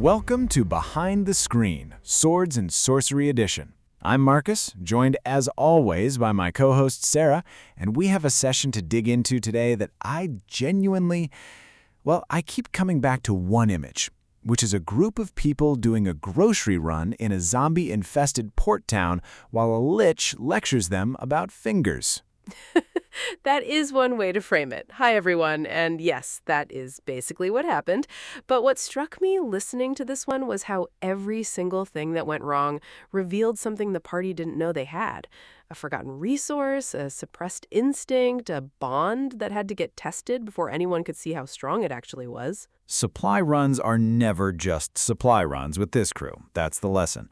Welcome to Behind the Screen, Swords and Sorcery Edition. I'm Marcus, joined as always by my co-host Sarah, and we have a session to dig into today that I keep coming back to one image, which is a group of people doing a grocery run in a zombie-infested port town while a lich lectures them about fingers. That is one way to frame it. Hi, everyone. And yes, that is basically what happened. But what struck me listening to this one was how every single thing that went wrong revealed something the party didn't know they had. A forgotten resource, a suppressed instinct, a bond that had to get tested before anyone could see how strong it actually was. Supply runs are never just supply runs with this crew. That's the lesson.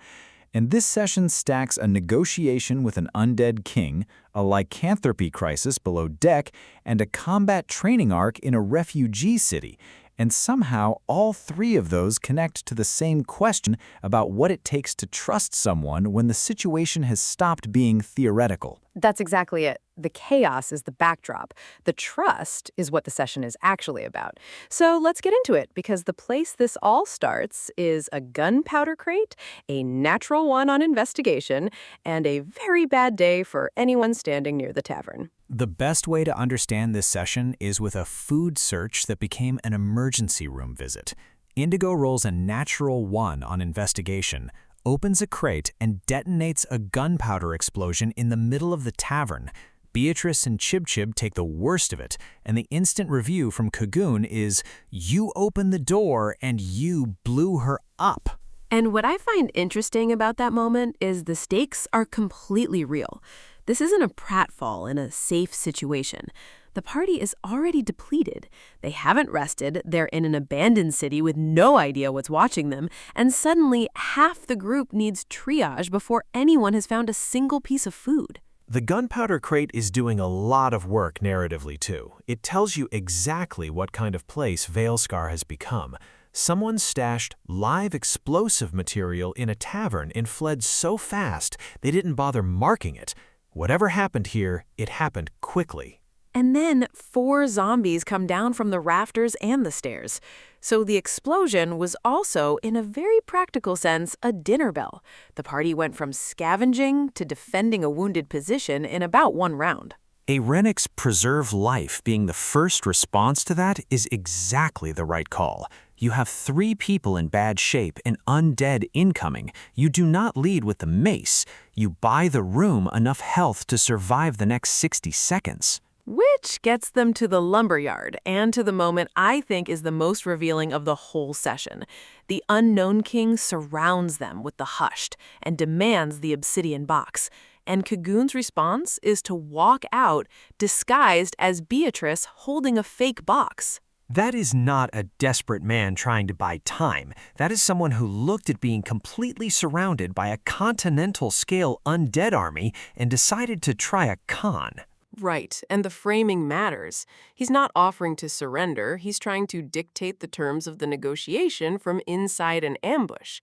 And this session stacks a negotiation with an undead king, a lycanthropy crisis below deck, and a combat training arc in a refugee city. And somehow, all three of those connect to the same question about what it takes to trust someone when the situation has stopped being theoretical. That's exactly it. The chaos is the backdrop. The trust is what the session is actually about. So let's get into it, because the place this all starts is a gunpowder crate, a natural one on investigation, and a very bad day for anyone standing near the tavern. The best way to understand this session is with a food search that became an emergency room visit. Indigo rolls a natural 1 on investigation, opens a crate, and detonates a gunpowder explosion in the middle of the tavern. Beatrice and Chib take the worst of it, and the instant review from Kagoon is, "You opened the door and you blew her up." And what I find interesting about that moment is the stakes are completely real. This isn't a pratfall in a safe situation. The party is already depleted. They haven't rested, they're in an abandoned city with no idea what's watching them, and suddenly half the group needs triage before anyone has found a single piece of food. The gunpowder crate is doing a lot of work narratively, too. It tells you exactly what kind of place Veilscar has become. Someone stashed live explosive material in a tavern and fled so fast they didn't bother marking it. Whatever happened here, it happened quickly. And then 4 zombies come down from the rafters and the stairs. So the explosion was also, in a very practical sense, a dinner bell. The party went from scavenging to defending a wounded position in about 1 round. A Renix preserve life being the first response to that is exactly the right call. You have 3 people in bad shape and undead incoming. You do not lead with the mace. You buy the room enough health to survive the next 60 seconds. Which gets them to the lumberyard and to the moment I think is the most revealing of the whole session. The unknown king surrounds them with the hushed and demands the obsidian box. And Kagoon's response is to walk out disguised as Beatrice holding a fake box. That is not a desperate man trying to buy time. That is someone who looked at being completely surrounded by a continental-scale undead army and decided to try a con. Right, and the framing matters. He's not offering to surrender, he's trying to dictate the terms of the negotiation from inside an ambush.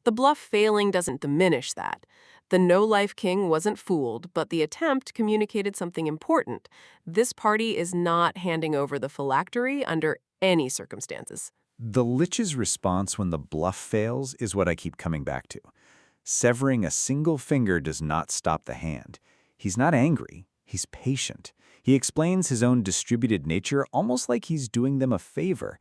The bluff failing doesn't diminish that. The no-life king wasn't fooled, but the attempt communicated something important. This party is not handing over the phylactery under any circumstances. The Lich's response when the bluff fails is what I keep coming back to. Severing a single finger does not stop the hand. He's not angry. He's patient. He explains his own distributed nature almost like he's doing them a favor.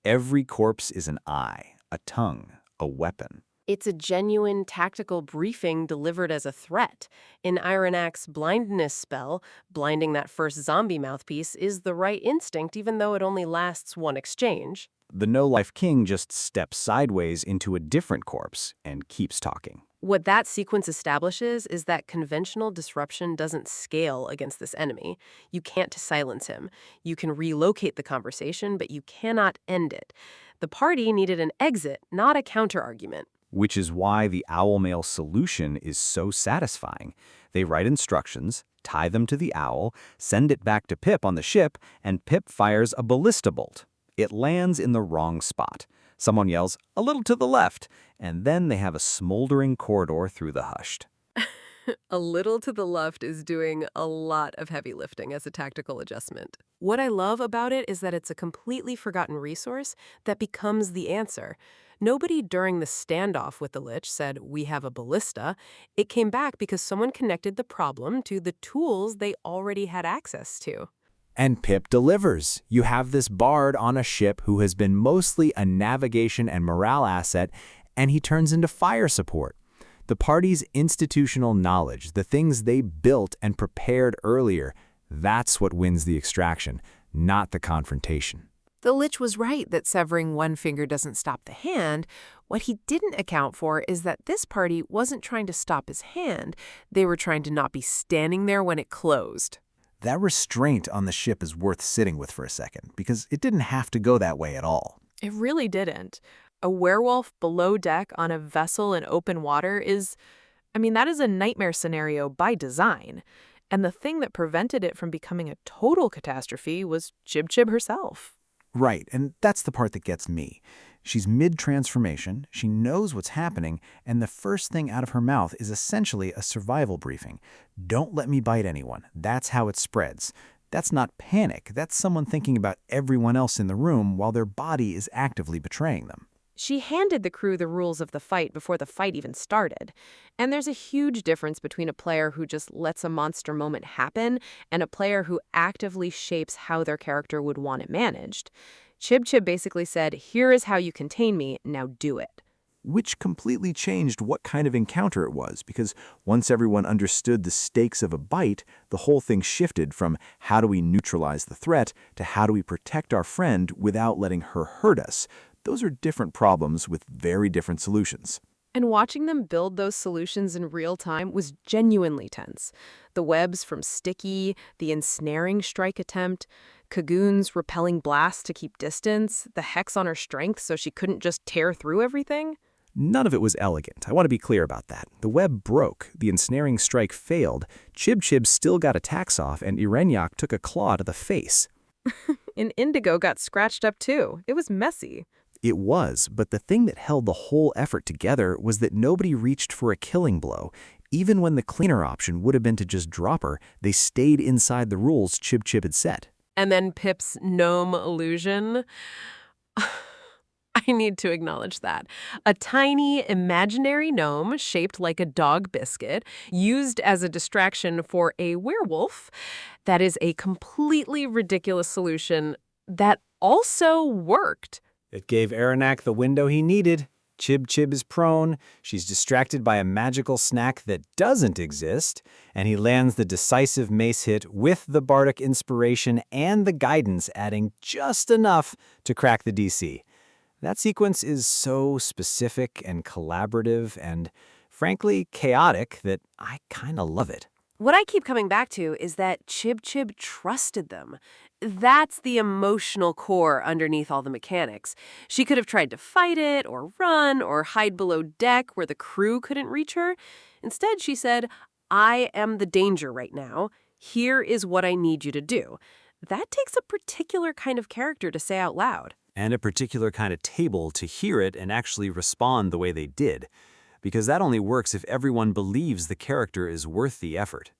Every corpse is an eye, a tongue, a weapon. It's a genuine tactical briefing delivered as a threat. In Ironac's blindness spell, blinding that first zombie mouthpiece is the right instinct even though it only lasts 1 exchange. The no-life king just steps sideways into a different corpse and keeps talking. What that sequence establishes is that conventional disruption doesn't scale against this enemy. You can't silence him. You can relocate the conversation, but you cannot end it. The party needed an exit, not a counter-argument. Which is why the owl mail solution is so satisfying. They write instructions, tie them to the owl, send it back to Pip on the ship, and Pip fires a ballista bolt. It lands in the wrong spot. Someone yells, "A little to the left," and then they have a smoldering corridor through the hushed. A little to the left is doing a lot of heavy lifting as a tactical adjustment. What I love about it is that it's a completely forgotten resource that becomes the answer. Nobody during the standoff with the Lich said, "We have a ballista." It came back because someone connected the problem to the tools they already had access to. And Pip delivers. You have this bard on a ship who has been mostly a navigation and morale asset, and he turns into fire support. The party's institutional knowledge, the things they built and prepared earlier, that's what wins the extraction, not the confrontation. The Lich was right that severing one finger doesn't stop the hand. What he didn't account for is that this party wasn't trying to stop his hand. They were trying to not be standing there when it closed. That restraint on the ship is worth sitting with for a second, because it didn't have to go that way at all. It really didn't. A werewolf below deck on a vessel in open water that is a nightmare scenario by design. And the thing that prevented it from becoming a total catastrophe was Chib Chib herself. Right, and that's the part that gets me. She's mid-transformation, she knows what's happening, and the first thing out of her mouth is essentially a survival briefing. Don't let me bite anyone. That's how it spreads. That's not panic. That's someone thinking about everyone else in the room while their body is actively betraying them. She handed the crew the rules of the fight before the fight even started. And there's a huge difference between a player who just lets a monster moment happen and a player who actively shapes how their character would want it managed. Chib Chib basically said, "Here is how you contain me, now do it." Which completely changed what kind of encounter it was, because once everyone understood the stakes of a bite, the whole thing shifted from how do we neutralize the threat to how do we protect our friend without letting her hurt us. Those are different problems with very different solutions. And watching them build those solutions in real time was genuinely tense. The webs from Sticky, the ensnaring strike attempt, Kagoon's repelling blast to keep distance, the hex on her strength so she couldn't just tear through everything. None of it was elegant. I want to be clear about that. The web broke, the ensnaring strike failed, Chib Chib still got attacks off, and Irenyak took a claw to the face. And Indigo got scratched up too. It was messy. It was, but the thing that held the whole effort together was that nobody reached for a killing blow. Even when the cleaner option would have been to just drop her, they stayed inside the rules Chib Chib had set. And then Pip's gnome illusion. I need to acknowledge that. A tiny imaginary gnome shaped like a dog biscuit used as a distraction for a werewolf. That is a completely ridiculous solution that also worked. It gave Irenyak the window he needed. Chib Chib is prone, she's distracted by a magical snack that doesn't exist, and he lands the decisive mace hit with the bardic inspiration and the guidance adding just enough to crack the DC. That sequence is so specific and collaborative and, frankly, chaotic that I kinda love it. What I keep coming back to is that Chib Chib trusted them. That's the emotional core underneath all the mechanics. She could have tried to fight it, or run, or hide below deck where the crew couldn't reach her. Instead, she said, "I am the danger right now. Here is what I need you to do." That takes a particular kind of character to say out loud. And a particular kind of table to hear it and actually respond the way they did. Because that only works if everyone believes the character is worth the effort.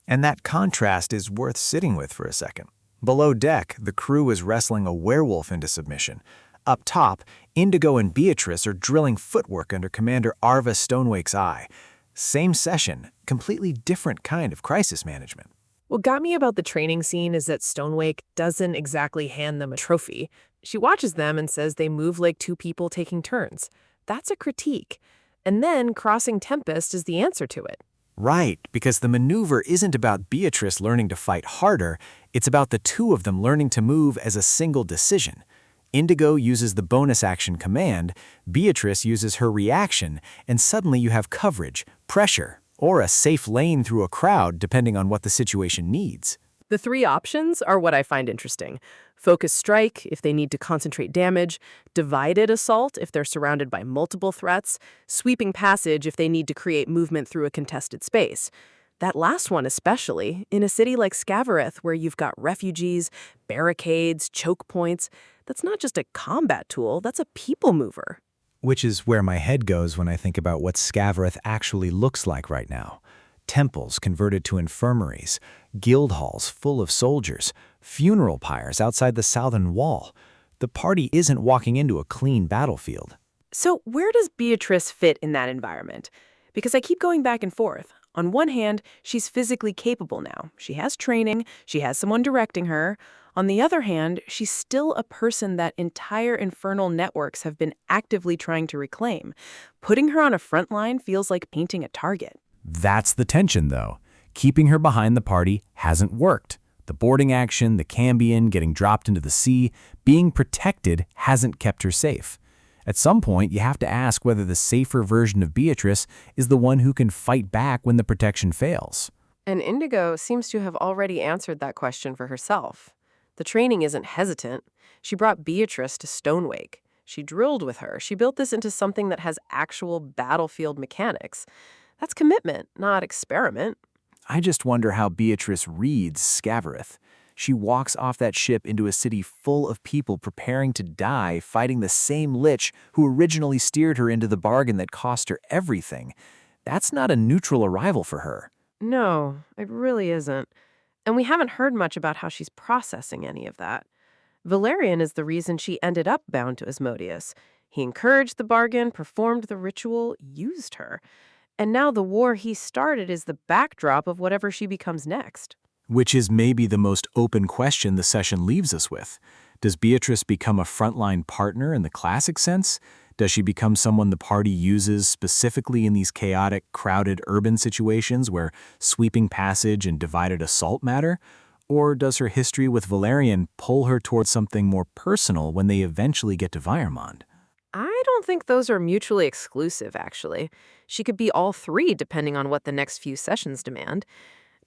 And that contrast is worth sitting with for a second. Below deck, the crew is wrestling a werewolf into submission. Up top, Indigo and Beatrice are drilling footwork under Commander Arva Stonewake's eye. Same session, completely different kind of crisis management. What got me about the training scene is that Stonewake doesn't exactly hand them a trophy. She watches them and says they move like two people taking turns. That's a critique. And then crossing Tempest is the answer to it. Right, because the maneuver isn't about Beatrice learning to fight harder, it's about the two of them learning to move as a single decision. Indigo uses the bonus action command, Beatrice uses her reaction, and suddenly you have coverage, pressure, or a safe lane through a crowd depending on what the situation needs. The three options are what I find interesting. Focus strike if they need to concentrate damage, divided assault if they're surrounded by multiple threats, sweeping passage if they need to create movement through a contested space. That last one especially, in a city like Scavareth where you've got refugees, barricades, choke points, that's not just a combat tool, that's a people mover. Which is where my head goes when I think about what Scavareth actually looks like right now. temples converted to infirmaries, guild halls full of soldiers, funeral pyres outside the southern wall. The party isn't walking into a clean battlefield. So where does Beatrice fit in that environment? Because I keep going back and forth. On one hand, she's physically capable now. She has training, she has someone directing her. On the other hand, she's still a person that entire infernal networks have been actively trying to reclaim. Putting her on a front line feels like painting a target. That's the tension, though. Keeping her behind the party hasn't worked. The boarding action, the Cambion getting dropped into the sea, being protected hasn't kept her safe. At some point, you have to ask whether the safer version of Beatrice is the one who can fight back when the protection fails. And Indigo seems to have already answered that question for herself. The training isn't hesitant. She brought Beatrice to Stonewake. She drilled with her. She built this into something that has actual battlefield mechanics. That's commitment, not experiment. I just wonder how Beatrice reads Scavareth. She walks off that ship into a city full of people preparing to die, fighting the same Lich who originally steered her into the bargain that cost her everything. That's not a neutral arrival for her. No, it really isn't. And we haven't heard much about how she's processing any of that. Valerian is the reason she ended up bound to Asmodeus. He encouraged the bargain, performed the ritual, used her. And now the war he started is the backdrop of whatever she becomes next. Which is maybe the most open question the session leaves us with. Does Beatrice become a frontline partner in the classic sense? Does she become someone the party uses specifically in these chaotic, crowded urban situations where sweeping passage and divided assault matter? Or does her history with Valerian pull her towards something more personal when they eventually get to Weirmond? I don't think those are mutually exclusive, actually. She could be all three depending on what the next few sessions demand.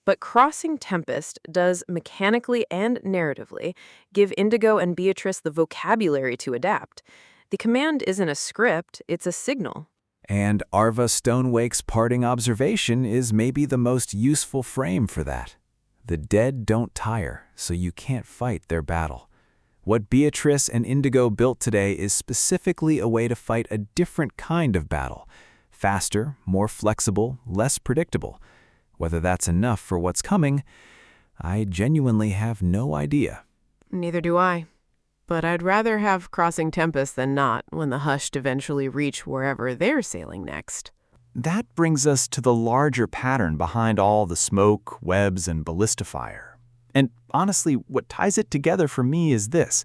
But Crossing Tempest does mechanically and narratively give Indigo and Beatrice the vocabulary to adapt. The command isn't a script, it's a signal. And Arva Stonewake's parting observation is maybe the most useful frame for that. The dead don't tire, so you can't fight their battle. What Beatrice and Indigo built today is specifically a way to fight a different kind of battle. Faster, more flexible, less predictable. Whether that's enough for what's coming, I genuinely have no idea. Neither do I. But I'd rather have Crossing Tempest than not when the Hushed eventually reach wherever they're sailing next. That brings us to the larger pattern behind all the smoke, webs, and ballista fire. And honestly, what ties it together for me is this.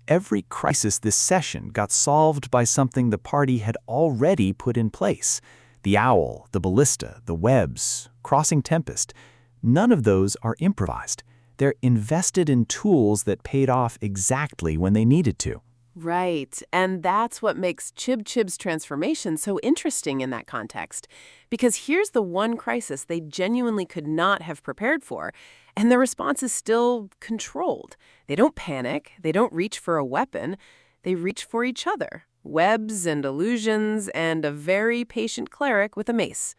Every crisis this session got solved by something the party had already put in place. The owl, the ballista, the webs, Crossing Tempest. None of those are improvised. They're invested in tools that paid off exactly when they needed to. Right, and that's what makes Chib's transformation so interesting in that context. Because here's the one crisis they genuinely could not have prepared for, and their response is still controlled. They don't panic, they don't reach for a weapon, they reach for each other. Webs and illusions and a very patient cleric with a mace.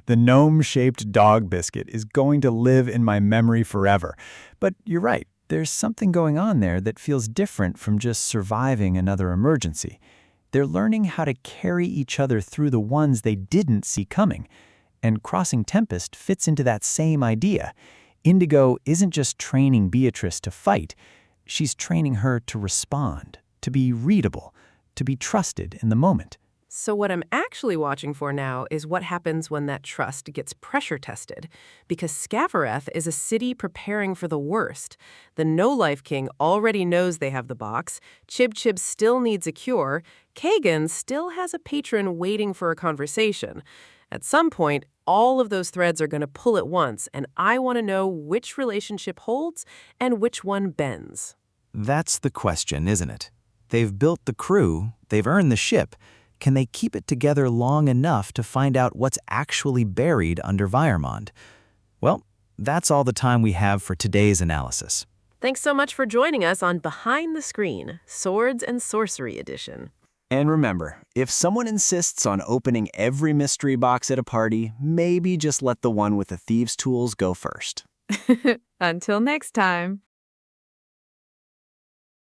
The gnome-shaped dog biscuit is going to live in my memory forever. But you're right. There's something going on there that feels different from just surviving another emergency. They're learning how to carry each other through the ones they didn't see coming. And Crossing Tempest fits into that same idea. Indigo isn't just training Beatrice to fight. She's training her to respond, to be readable, to be trusted in the moment. So what I'm actually watching for now is what happens when that trust gets pressure tested. Because Scavareth is a city preparing for the worst. The No-Life King already knows they have the box. Chib still needs a cure. Kagan still has a patron waiting for a conversation. At some point, all of those threads are going to pull at once, and I want to know which relationship holds and which one bends. That's the question, isn't it? They've built the crew, they've earned the ship. Can they keep it together long enough to find out what's actually buried under Weirmond? Well, that's all the time we have for today's analysis. Thanks so much for joining us on Behind the Screen, Swords and Sorcery Edition. And remember, if someone insists on opening every mystery box at a party, maybe just let the one with the thieves' tools go first. Until next time.